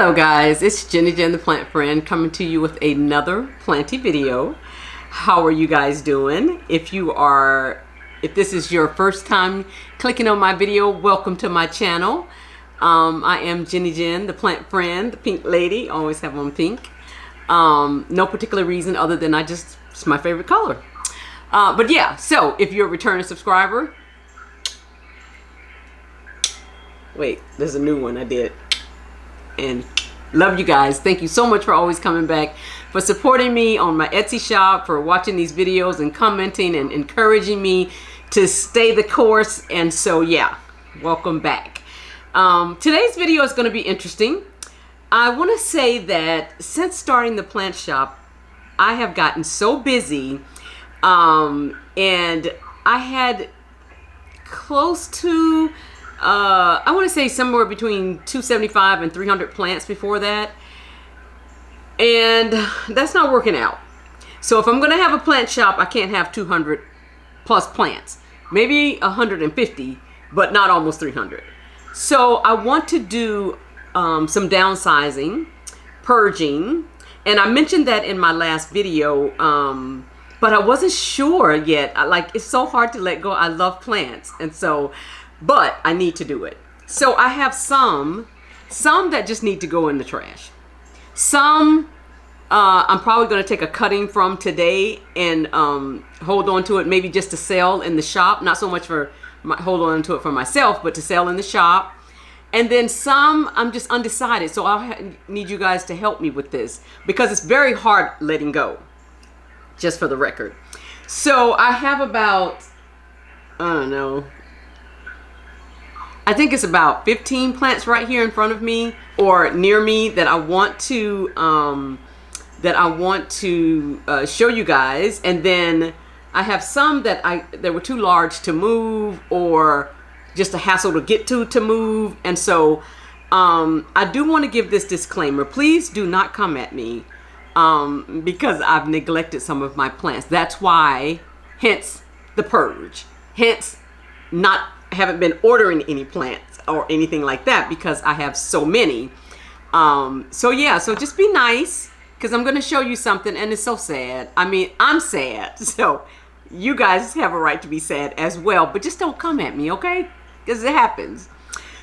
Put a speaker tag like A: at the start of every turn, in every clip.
A: Hello guys, it's Jenny Jen the Plant Friend coming to you with another planty video. How are you guys doing? If this is your first time clicking on my video, welcome to my channel. I am Jenny Jen the Plant Friend, the pink lady, always have on pink. No particular reason other than it's my favorite color. But yeah, so if you're a returning subscriber, wait, there's a new one I did. And love you guys. Thank you so much for always coming back, for supporting me on my Etsy shop, for watching these videos and commenting and encouraging me to stay the course. And so yeah, welcome back. Today's video is going to be interesting. I want to say that since starting the plant shop, I have gotten so busy, and I had close to I want to say somewhere between 275 and 300 plants before that, and that's not working out. So if I'm going to have a plant shop, I can't have 200 plus plants, maybe 150, but not almost 300. So I want to do some downsizing, purging, and I mentioned that in my last video, but I wasn't sure yet. It's so hard to let go. I love plants, and so but I need to do it. So I have some that just need to go in the trash. Some I'm probably going to take a cutting from today and hold on to it, maybe just to sell in the shop. Not so much for hold on to it for myself, but to sell in the shop. And then some I'm just undecided. So I need you guys to help me with this, because it's very hard letting go, just for the record. So I have about, I don't know, I think it's about 15 plants right here in front of me or near me that I want to show you guys. And then I have some that were too large to move, or just a hassle to get to move. And so I do want to give this disclaimer. Please do not come at me because I've neglected some of my plants. That's why, hence the purge, hence haven't been ordering any plants or anything like that, because I have so many. So yeah, so just be nice, because I'm going to show you something, and it's so sad. I mean, I'm sad, so you guys have a right to be sad as well, but just don't come at me, okay? Because it happens.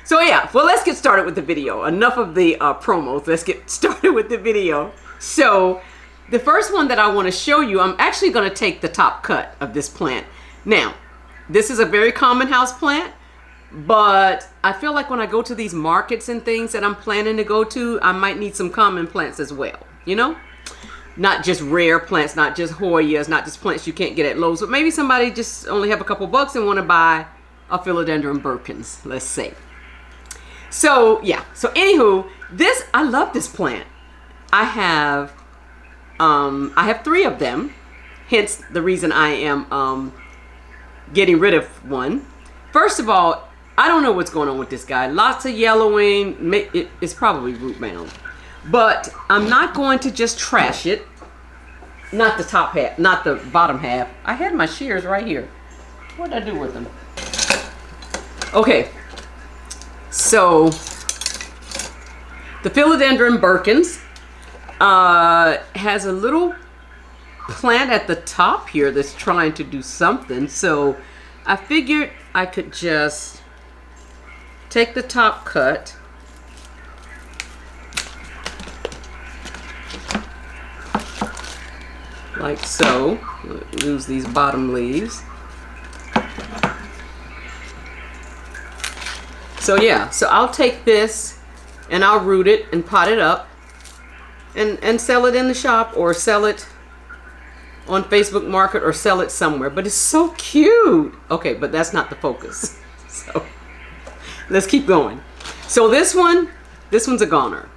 A: So yeah, well, let's get started with the video. Enough of the promos. Let's get started with the video. So the first one that I want to show you, I'm actually going to take the top cut of this plant. Now, this is a very common house plant, but I feel like when I go to these markets and things that I'm planning to go to, I might need some common plants as well, you know? Not just rare plants, not just Hoyas, not just plants you can't get at Lowe's, but maybe somebody just only have a couple bucks and want to buy a philodendron Birkins, let's say. So yeah, so anywho, I love this plant. I have 3 of them, hence the reason I am getting rid of one. First of all, I don't know what's going on with this guy. Lots of yellowing. It's probably root bound, but I'm not going to just trash it. Not the top half, not the bottom half. I had my shears right here. What did I do with them? Okay, so the philodendron Birkins has a little plant at the top here that's trying to do something. So I figured I could just take the top cut, like so. Lose these bottom leaves. So yeah, so I'll take this and I'll root it and pot it up and sell it in the shop, or sell it on Facebook Market, or sell it somewhere. But it's so cute. Okay, but that's not the focus. So let's keep going. So this one's a goner.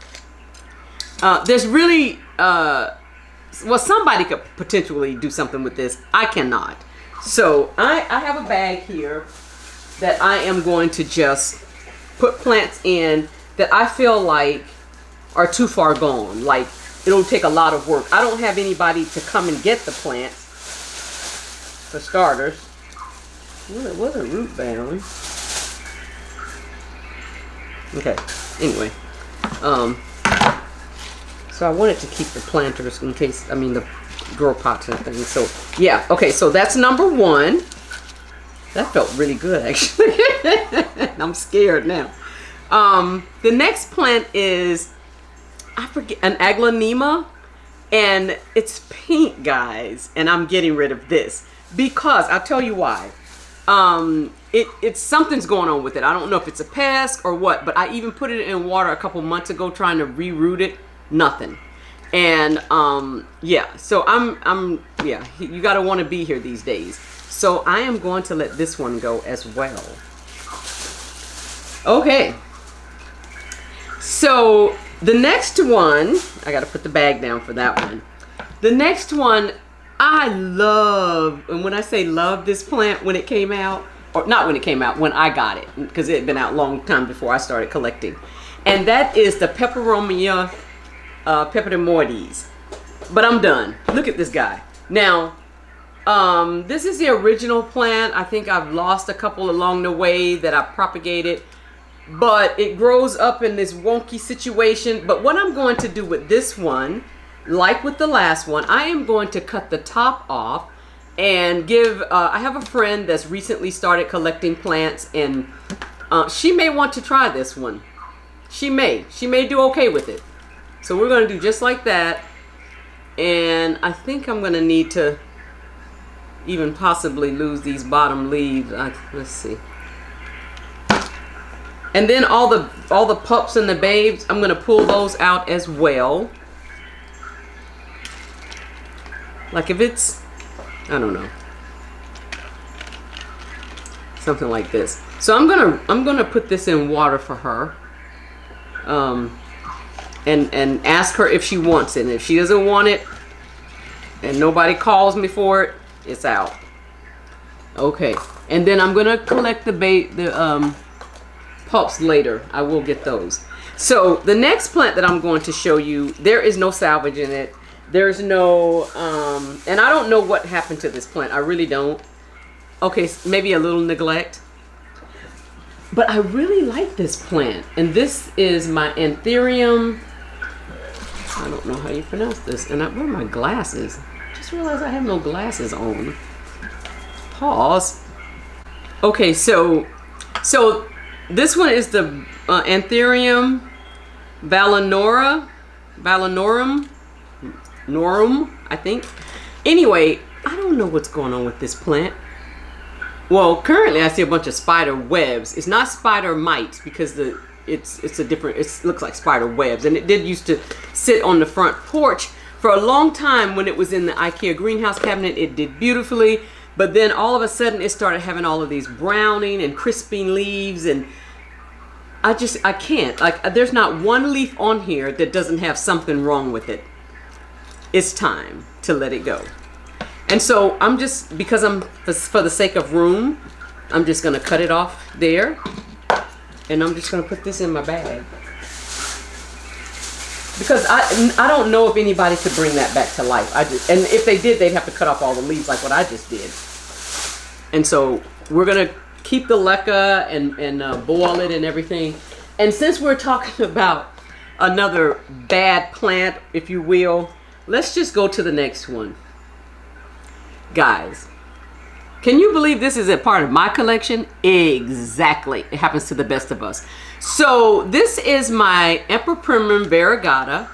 A: There's really, well, somebody could potentially do something with this. I cannot. So I have a bag here that I am going to just put plants in that I feel like are too far gone. Like, it'll take a lot of work. I don't have anybody to come and get the plants, for starters. Well, it wasn't root bound. Okay, anyway. So I wanted to keep the planters in case, I mean the grow pots and things. So yeah, okay, so that's number 1. That felt really good actually. I'm scared now. The next plant is, I forget, an aglaonema, and it's pink, guys, and I'm getting rid of this because I'll tell you why. It's something's going on with it. I don't know if it's a pest or what, but I even put it in water a couple months ago trying to reroot it. Nothing. And yeah, so I'm yeah, you gotta want to be here these days. So I am going to let this one go as well. Okay. So the next one, I gotta put the bag down for that one. The next one, I love, and when I say love this plant when it came out, or not when it came out, when I got it, because it had been out a long time before I started collecting. And that is the Peperomia peperomioides. But I'm done. Look at this guy. Now, this is the original plant. I think I've lost a couple along the way that I propagated. But it grows up in this wonky situation. But what I'm going to do with this one, like with the last one, I am going to cut the top off and give, I have a friend that's recently started collecting plants, and she may want to try this one. She may do okay with it. So we're going to do just like that. And I think I'm going to need to even possibly lose these bottom leaves. Let's see. And then all the pups and the babes, I'm going to pull those out as well. Like if it's, I don't know, something like this. So I'm gonna put this in water for her, and ask her if she wants it. And if she doesn't want it, and nobody calls me for it, it's out. Okay, and then I'm gonna collect the pups later. I will get those. So the next plant that I'm going to show you, there is no salvage in it. There's no, and I don't know what happened to this plant. I really don't. Okay, maybe a little neglect. But I really like this plant. And this is my Anthurium. I don't know how you pronounce this. And where are my glasses? Just realized I have no glasses on. Pause. Okay, so this one is the Anthurium valanorum, I think. Anyway, I don't know what's going on with this plant. Well, currently I see a bunch of spider webs. It's not spider mites because it's a different, it looks like spider webs. And it did used to sit on the front porch for a long time. When it was in the IKEA greenhouse cabinet, it did beautifully. But then all of a sudden it started having all of these browning and crisping leaves, and I can't. Like, there's not one leaf on here that doesn't have something wrong with it. It's time to let it go. And so I'm just, because I'm, for the sake of room, I'm just going to cut it off there. And I'm just going to put this in my bag. Because I don't know if anybody could bring that back to life. And if they did, they'd have to cut off all the leaves like what I just did. And so we're going to keep the leca and boil it and everything. And since we're talking about another bad plant, if you will, let's just go to the next one. Guys, can you believe this is a part of my collection? Exactly. It happens to the best of us. So this is my Emperor Primum variegata,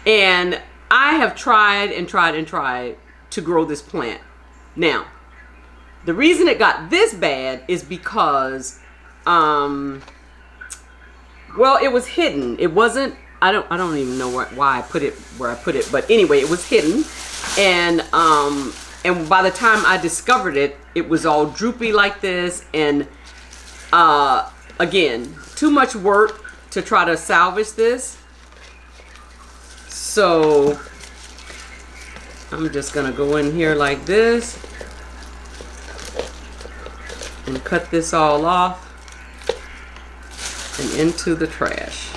A: and I have tried and tried and tried to grow this plant. Now, the reason it got this bad is because, well, it was hidden. It wasn't, I don't even know why I put it where I put it, but anyway, it was hidden. And by the time I discovered it, it was all droopy like this. And again, too much work to try to salvage this. So I'm just gonna go in here like this and cut this all off and into the trash.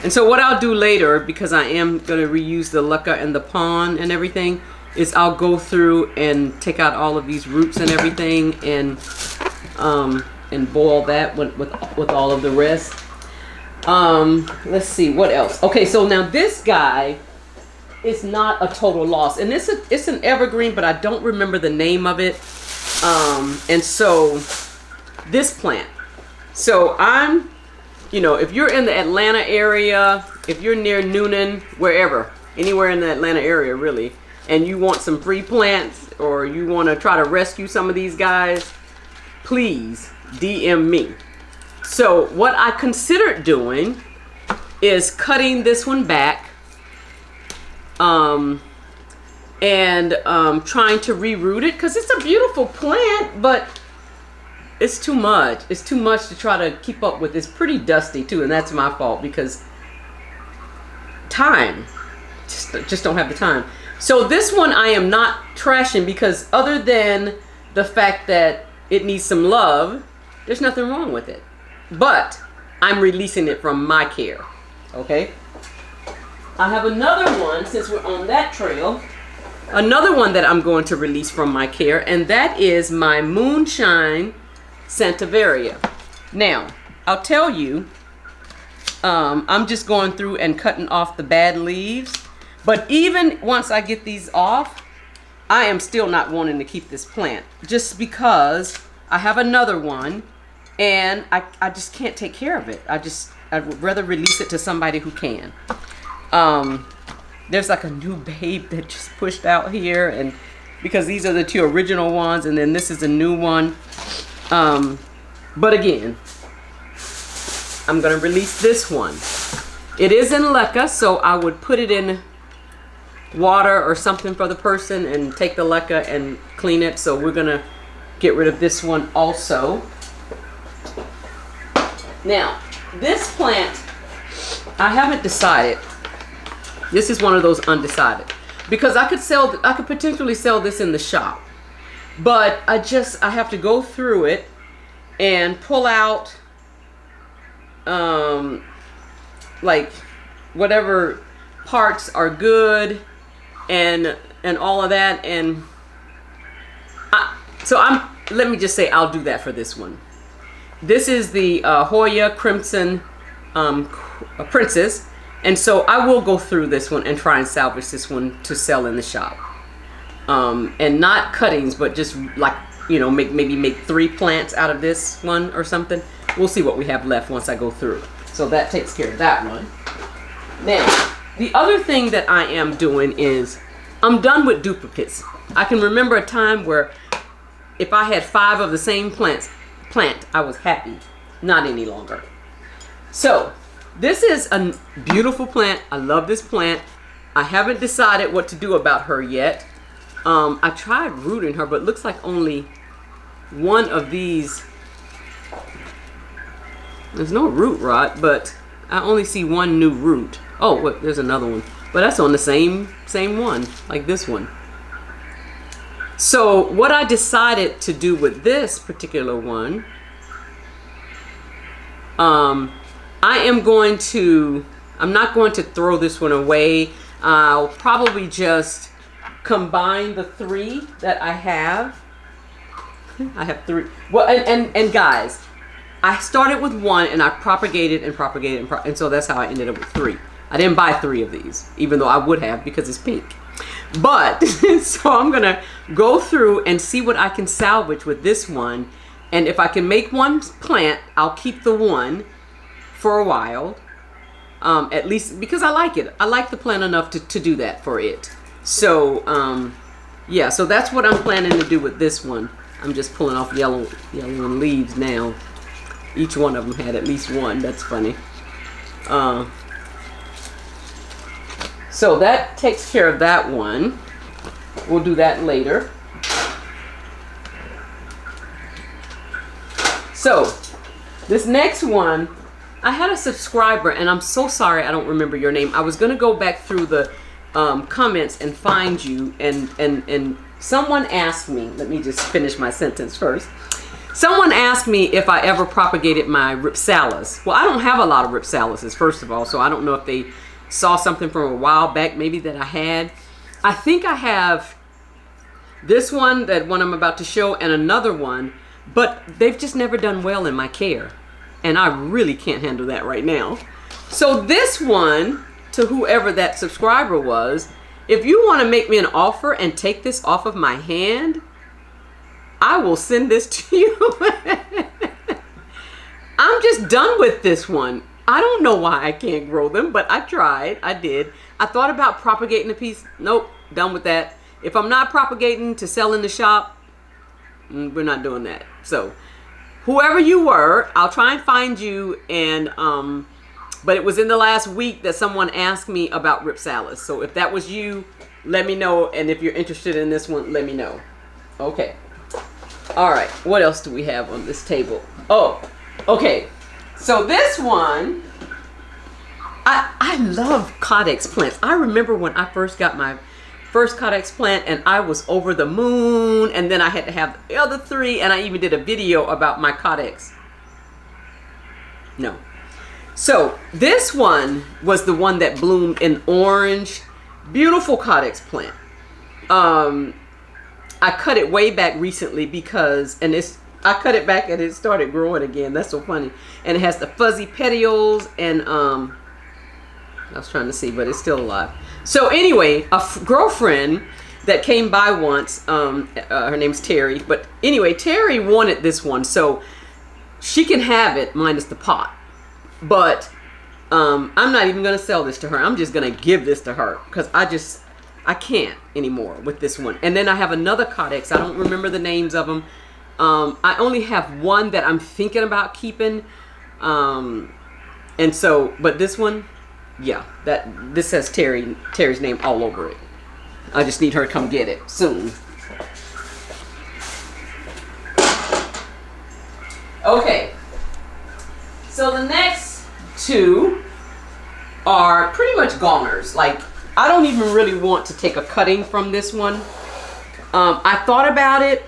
A: And so what I'll do later, because I am going to reuse the leca and the pon and everything, is I'll go through and take out all of these roots and everything, and and boil that with all of the rest. Let's see what else. Okay, so now this guy is not a total loss, and it's an evergreen, but I don't remember the name of it. And so this plant. So I'm, if you're in the Atlanta area, if you're near Noonan, wherever, anywhere in the Atlanta area really, and you want some free plants or you want to try to rescue some of these guys, please DM me. So what I considered doing is cutting this one back and trying to reroot it, because it's a beautiful plant, but it's too much. It's too much to try to keep up with. It's pretty dusty too, and that's my fault because time. Just don't have the time. So this one I am not trashing, because other than the fact that it needs some love, there's nothing wrong with it. But I'm releasing it from my care. Okay? I have another one, since we're on that trail, another one that I'm going to release from my care, and that is my Moonshine Sansevieria. Now, I'll tell you, I'm just going through and cutting off the bad leaves. But even once I get these off, I am still not wanting to keep this plant, just because I have another one and I just can't take care of it. I'd rather release it to somebody who can. There's like a new babe that just pushed out here, and because these are the two original ones, and then this is a new one. But again, I'm gonna release this one. It is in leca, so I would put it in water or something for the person and take the leca and clean it. So we're gonna get rid of this one also. Now, this plant, I haven't decided. This is one of those undecided, because I could potentially sell this in the shop, but I have to go through it and pull out like whatever parts are good and all of that, and let me just say I'll do that for this one. This is the Hoya Crimson Princess, and so I will go through this one and try and salvage this one to sell in the shop, and not cuttings, but just like, maybe make 3 plants out of this one or something. We'll see what we have left once I go through. So that takes care of that one. Now, the other thing that I am doing is I'm done with duplicates. I can remember a time where if I had 5 of the same plant, I was happy. Not any longer. So this is a beautiful plant. I love this plant. I haven't decided what to do about her yet. I tried rooting her, but it looks like only one of these. There's no root rot, but I only see one new root. Oh, wait, there's another one, but that's on the same one, like this one. So what I decided to do with this particular one, I'm not going to throw this one away. I'll probably just combine the 3 that I have. I have 3. Well, and guys, I started with 1 and I propagated and so that's how I ended up with 3. I didn't buy 3 of these, even though I would have, because it's pink. But so I'm gonna go through and see what I can salvage with this one, and if I can make 1 plant, I'll keep the 1 for a while, at least because I like it. I like the plant enough to do that for it. So yeah, so that's what I'm planning to do with this one. I'm just pulling off yellow leaves now. Each one of them had at least 1. That's funny. So that takes care of that one. We'll do that later. So this next one, I had a subscriber, and I'm so sorry I don't remember your name. I was gonna go back through the comments and find you, and someone asked me, let me just finish my sentence first. Someone asked me if I ever propagated my Ripsalis. Well, I don't have a lot of Ripsalises, first of all, so I don't know if they saw something from a while back maybe that I had. I think I have this one, that one I'm about to show, and another one but they've just never done well in my care. And I really can't handle that right now. So this one, to whoever that subscriber was, if you want to make me an offer and take this off of my hand, I will send this to you. I'm just done with this one. I don't know why I can't grow them, but I tried. I did. I thought about propagating a piece. Nope, done with that. If I'm not propagating to sell in the shop, we're not doing that. So whoever you were, I'll try and find you. And but it was in the last week that someone asked me about Ripsalis. So if that was you, let me know. And if you're interested in this one, let me know. Okay. All right. What else do we have on this table? Oh, okay. So this one, I love Codex plants. I remember when I first got my first Codex plant and I was over the moon, and then I had to have the other three, and I even did a video about my Codex. No. So this one was the one that bloomed in orange. Beautiful Codex plant. I cut it way back recently because, I cut it back and it started growing again. That's so funny. And it has the fuzzy petioles, and I was trying to see, but it's still alive. So anyway, a girlfriend that came by once, her name's Terry, but anyway, Terry wanted this one, so she can have it minus the pot. But I'm not even going to sell this to her. I'm just going to give this to her because I can't anymore with this one. And then I have another Codex. I don't remember the names of them. I only have one that I'm thinking about keeping. And so, but this one, yeah, this has Terry's name all over it. I just need her to come get it soon. Okay. So the next two are pretty much goners. Like, I don't even really want to take a cutting from this one. I thought about it,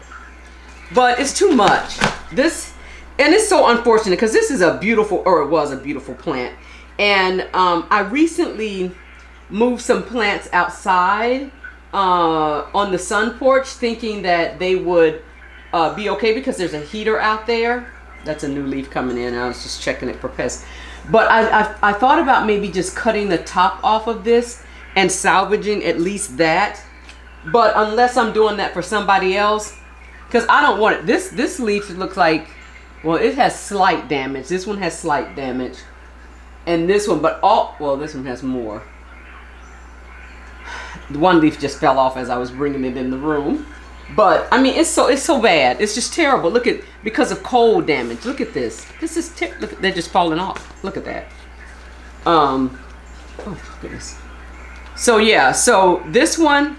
A: but it's too much. And it's so unfortunate because this is a beautiful, or it was a beautiful plant. And I recently moved some plants outside on the sun porch, thinking that they would be okay because there's a heater out there. That's a new leaf coming in. I was just checking it for pests. But I thought about maybe just cutting the top off of this and salvaging at least that. But unless I'm doing that for somebody else, because I don't want it. This leaf looks like, well, it has slight damage. This one has slight damage. And this one, this one has more. The one leaf just fell off as I was bringing it in the room. But I mean, it's so bad. It's just terrible. Look at, because of cold damage. Look at this. This is look, they're just falling off. Look at that. Oh goodness. So yeah. So this one,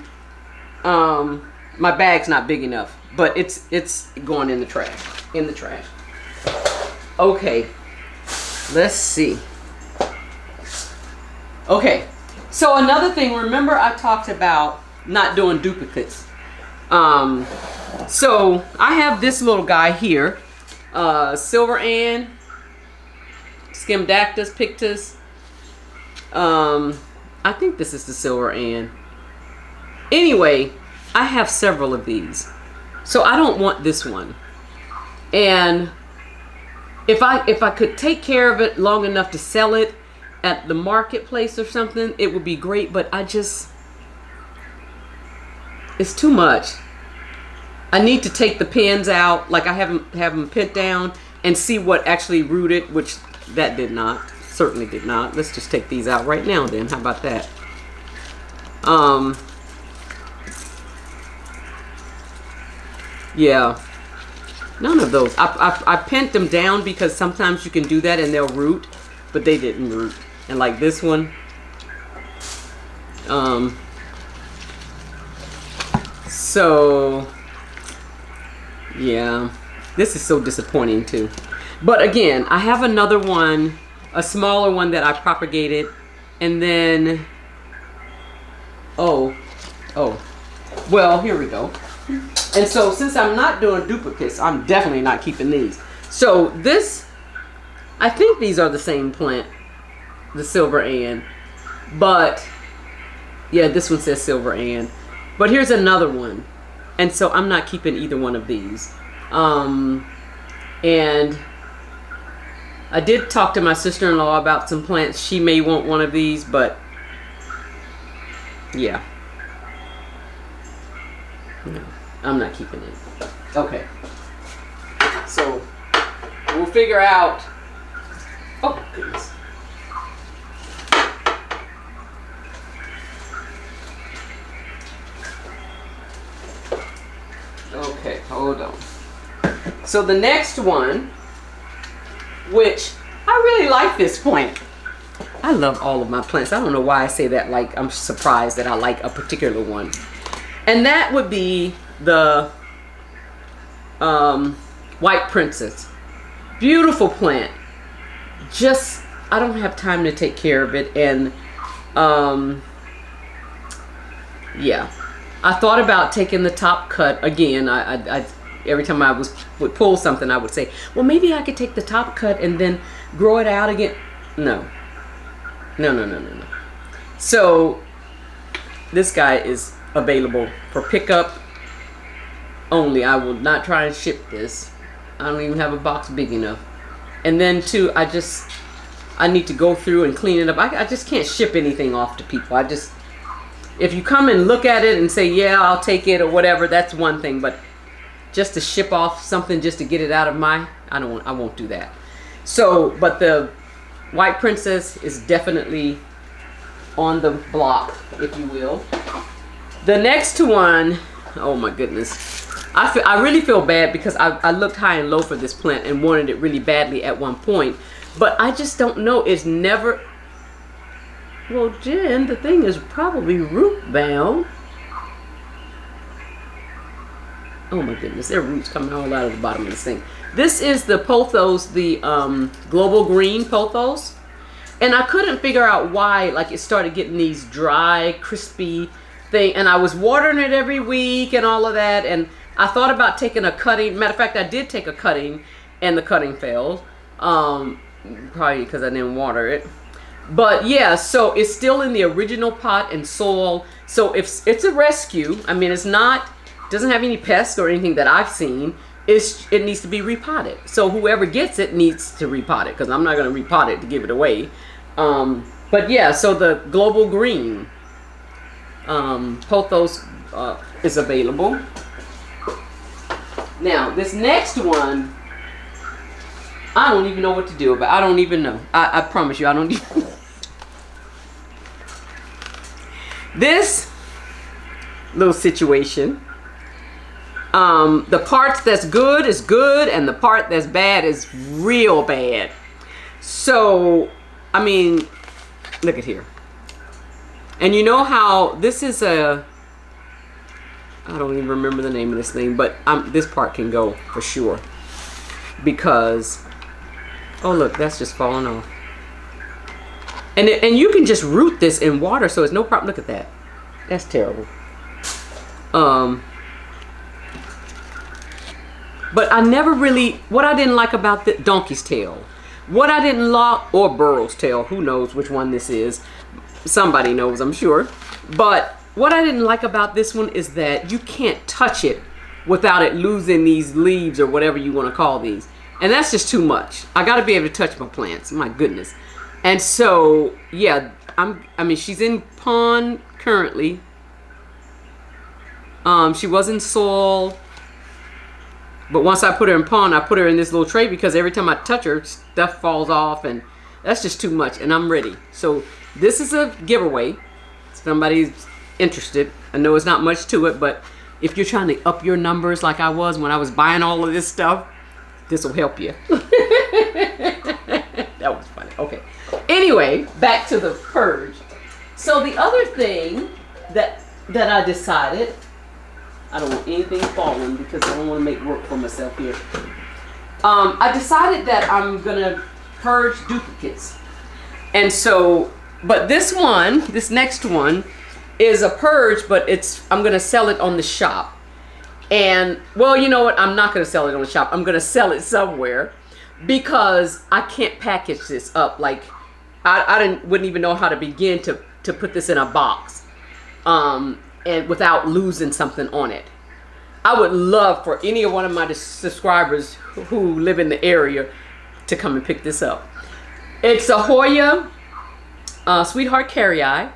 A: my bag's not big enough, but it's going in the trash. In the trash. Okay. Let's see. Okay. So another thing. Remember, I talked about not doing duplicates. So I have this little guy here, Silver Ann, Scamdactus pictus. I think this is the Silver Ann. Anyway, I have several of these, so I don't want this one. And if I could take care of it long enough to sell it at the marketplace or something, it would be great. But it's too much. I need to take the pins out, like I have them pinned down, and see what actually rooted, which that did not, certainly did not. Let's just take these out right now then. How about that? Yeah, none of those. I pinned them down because sometimes you can do that and they'll root, but they didn't root. And like this one, so yeah, this is so disappointing too. But again, I have another one, a smaller one that I propagated, and then well, here we go. And so since I'm not doing duplicates, I'm definitely not keeping these. So this, I think these are the same plant, the Silver Ann, but yeah, this one says Silver Ann. But here's another one, and so I'm not keeping either one of these. And I did talk to my sister-in-law about some plants. She may want one of these, but yeah. No, I'm not keeping it. Okay. So we'll figure out. Oh, goodness. Okay, hold on. So the next one, which I really like this plant. I love all of my plants. I don't know why I say that, like I'm surprised that I like a particular one. And that would be the White Princess. Beautiful plant. Just, I don't have time to take care of it. And yeah. I thought about taking the top cut again. I every time I would pull something, I would say, well, maybe I could take the top cut and then grow it out again. No. So this guy is available for pickup only. I will not try and ship this. I don't even have a box big enough. And then too, I need to go through and clean it up. I just can't ship anything off to people. If you come and look at it and say, yeah, I'll take it or whatever, that's one thing. But just to ship off something just to get it out of I won't do that. So, but the White Princess is definitely on the block, if you will. The next one, oh my goodness. I really feel bad because I looked high and low for this plant and wanted it really badly at one point. But I just don't know. It's never... Well, Jen, the thing is probably root bound. Oh my goodness, there are roots coming all out of the bottom of this thing. This is the pothos, the global green pothos. And I couldn't figure out why, like it started getting these dry, crispy thing. And I was watering it every week and all of that. And I thought about taking a cutting. Matter of fact, I did take a cutting and the cutting failed. Probably because I didn't water it. But yeah, so it's still in the original pot and soil. So if it's a rescue, I mean, doesn't have any pests or anything that I've seen. It needs to be repotted. So whoever gets it needs to repot it because I'm not going to repot it to give it away. But yeah, so the global green pothos is available. Now this next one, I don't even know what to do about. I don't even know. I promise you, I don't even. This little situation, the part that's good is good and the part that's bad is real bad. So, I mean, look at here. And you know how this is I don't even remember the name of this thing, but this part can go for sure. Because, oh look, that's just falling off. And you can just root this in water, so it's no problem. Look at that. That's terrible. But I never really, what I didn't like about the donkey's tail, what I didn't like, or burro's tail, who knows which one this is. Somebody knows, I'm sure. But what I didn't like about this one is that you can't touch it without it losing these leaves or whatever you want to call these. And that's just too much. I got to be able to touch my plants. My goodness. And so, yeah, I mean, she's in pond currently. She was in soil. But once I put her in pond, I put her in this little tray because every time I touch her, stuff falls off. And that's just too much. And I'm ready. So this is a giveaway. If somebody's interested. I know it's not much to it. But if you're trying to up your numbers like I was when I was buying all of this stuff, this will help you. That was funny. Okay. Anyway, back to the purge. So the other thing that I decided, I don't want anything falling because I don't want to make work for myself here. I decided that I'm going to purge duplicates. And so, but this next one is a purge, but I'm going to sell it on the shop. And, well, you know what? I'm not going to sell it on the shop. I'm going to sell it somewhere because I can't package this up. Like, I wouldn't even know how to begin to put this in a box and without losing something on it. I would love for any one of my subscribers who live in the area to come and pick this up. It's a Hoya Sweetheart Carry-Eye,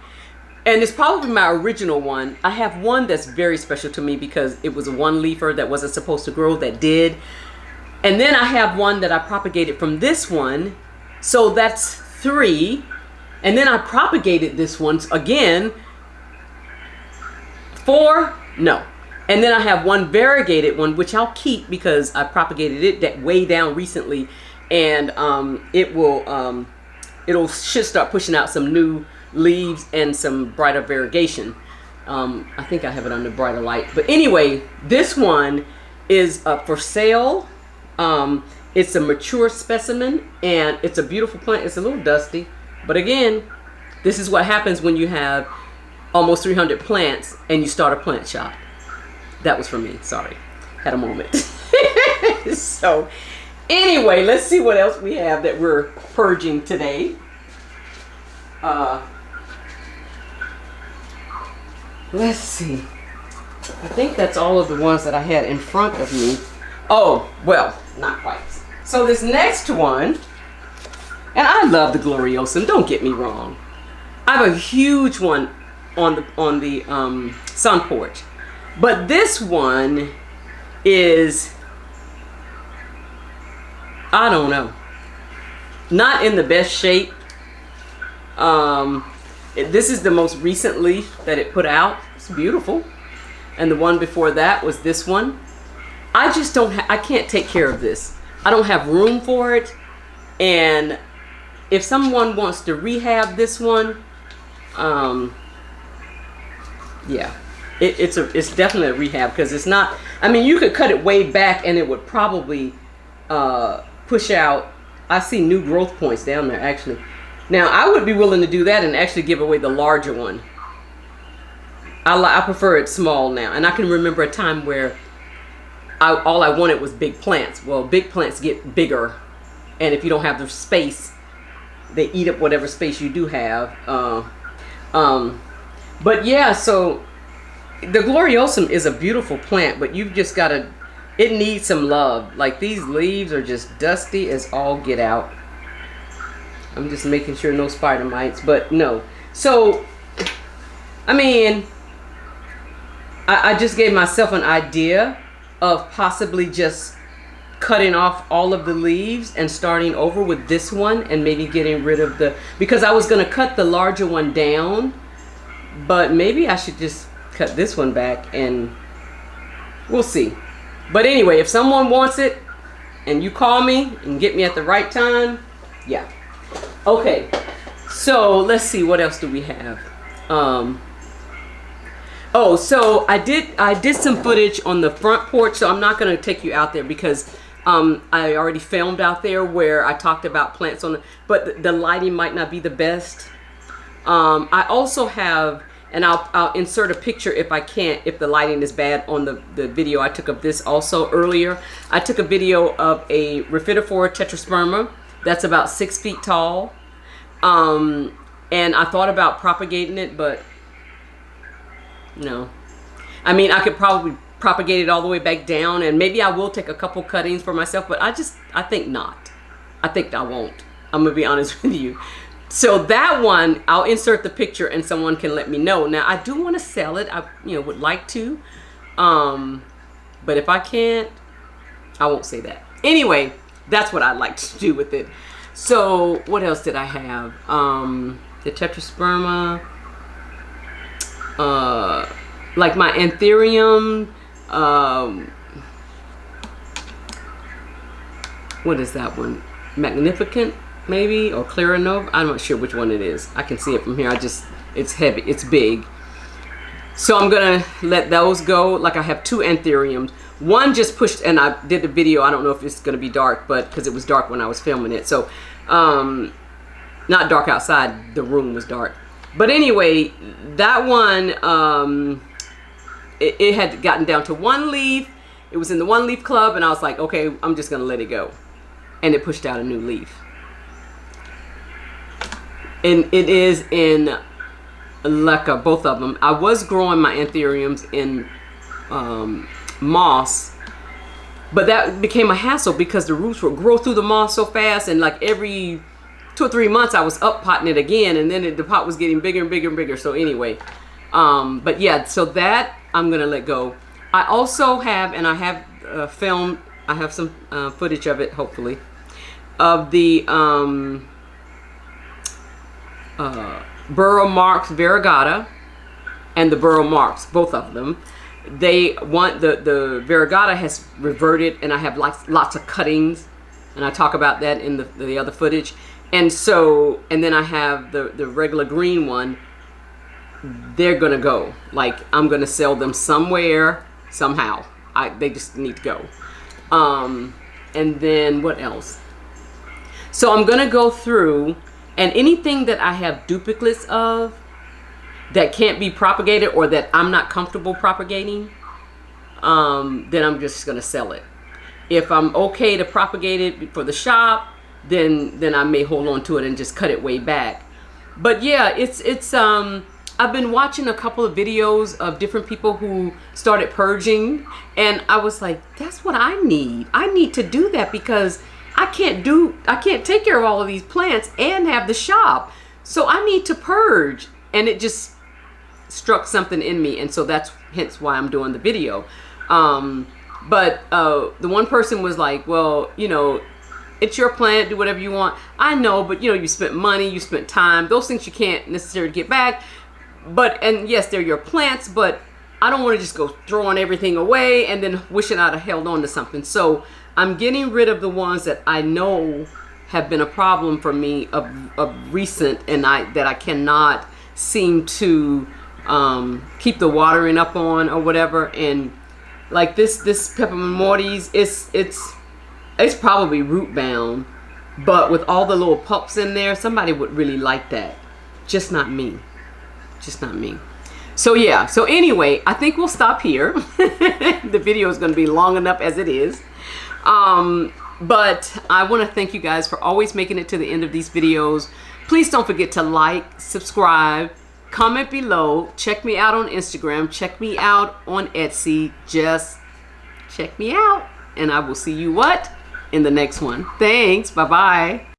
A: and it's probably my original one. I have one that's very special to me because it was a one-leafer that wasn't supposed to grow that did. And then I have one that I propagated from this one, so that's 3. And then I propagated this one again, 4, no. And then I have one variegated one, which I'll keep because I propagated it that way down recently, and should start pushing out some new leaves and some brighter variegation. I think I have it under brighter light, but anyway, this one is for sale. It's a mature specimen, and it's a beautiful plant. It's a little dusty, but again, this is what happens when you have almost 300 plants and you start a plant shop. That was for me, sorry, had a moment. So anyway, let's see what else we have that we're purging today. Let's see, I think that's all of the ones that I had in front of me. Oh, well, not quite. So this next one, and I love the Gloriosum, don't get me wrong. I have a huge one on the sun porch. But this one is, I don't know, not in the best shape. This is the most recent leaf that it put out. It's beautiful. And the one before that was this one. I just don't, I can't take care of this. I don't have room for it. And if someone wants to rehab this one, yeah, it's definitely a rehab, because it's not, I mean, you could cut it way back and it would probably push out. I see new growth points down there actually. Now I would be willing to do that and actually give away the larger one. I prefer it small now, and I can remember a time where all I wanted was big plants. Well, big plants get bigger, and if you don't have the space, they eat up whatever space you do have. But yeah, so the Gloriosum is a beautiful plant, but you've just got to, it needs some love. Like, these leaves are just dusty as all get out. I'm just making sure no spider mites, but no. So, I mean, I just gave myself an idea of possibly just cutting off all of the leaves and starting over with this one, and maybe getting rid of the, because I was going to cut the larger one down, but maybe I should just cut this one back, and we'll see. But anyway, if someone wants it and you call me and get me at the right time, yeah. Okay, so let's see, what else do we have? Oh, so I did some footage on the front porch, so I'm not going to take you out there because I already filmed out there where I talked about plants on the, but the lighting might not be the best. I also have, and I'll insert a picture if I can't, if the lighting is bad, on the video I took of this also earlier. I took a video of a Rhaphidophora tetrasperma that's about 6 feet tall. And I thought about propagating it, but no. I mean, I could probably propagate it all the way back down, and maybe I will take a couple cuttings for myself, but I think not. I think I won't. I'm gonna be honest with you. So that one, I'll insert the picture and someone can let me know. Now, I do want to sell it. I would like to. But if I can't, I won't say that. Anyway, that's what I'd like to do with it. So what else did I have? The tetrasperma, like my anthurium, what is that one? Magnificent, maybe, or Clarinova. I'm not sure which one it is. I can see it from here. It's heavy, it's big. So I'm gonna let those go. Like, I have 2 anthuriums. One just pushed, and I did the video. I don't know if it's gonna be dark, but because it was dark when I was filming it. So, not dark outside, the room was dark. But anyway, that one, it had gotten down to 1 leaf. It was in the 1 leaf club, and I was like, okay, I'm just gonna let it go. And it pushed out a new leaf. And it is in leca, both of them. I was growing my anthuriums in moss. But that became a hassle because the roots would grow through the moss so fast, and like every 2 or 3 months I was up potting it again, and then the pot was getting bigger and bigger and bigger. So anyway, but yeah, so that I'm gonna let go. I also have, and I have filmed, I have some footage of it, hopefully, of the Burrow Marks Variegata and the Burrow Marks, both of them. They want the Variegata has reverted, and I have lots of cuttings, and I talk about that in the other footage. And so, and then I have the regular green one. They're gonna go. Like, I'm gonna sell them somewhere, somehow. They just need to go. And then what else? So I'm gonna go through, and anything that I have duplicates of that can't be propagated or that I'm not comfortable propagating, then I'm just gonna sell it. If I'm okay to propagate it for the shop, then I may hold on to it and just cut it way back. But yeah, it's I've been watching a couple of videos of different people who started purging, and I was like, that's what I need. I need to do that because I can't take care of all of these plants and have the shop. So I need to purge. And it just struck something in me, and so that's hence why I'm doing the video. But the one person was like, well, you know, it's your plant, do whatever you want. I know, but you know, you spent money, you spent time, those things you can't necessarily get back. But, and yes, they're your plants, but I don't want to just go throwing everything away and then wishing I'd have held on to something. So I'm getting rid of the ones that I know have been a problem for me of recent, and that I cannot seem to keep the watering up on or whatever. And like this peppermint mortis, it's probably root bound, but with all the little pups in there, somebody would really like that. Just not me. Just not me. So yeah, so anyway, I think we'll stop here. The video is going to be long enough as it is. But I want to thank you guys for always making it to the end of these videos. Please don't forget to like, subscribe, comment below, check me out on Instagram, check me out on Etsy. Just check me out, and I will see you in the next one. Thanks. Bye-bye.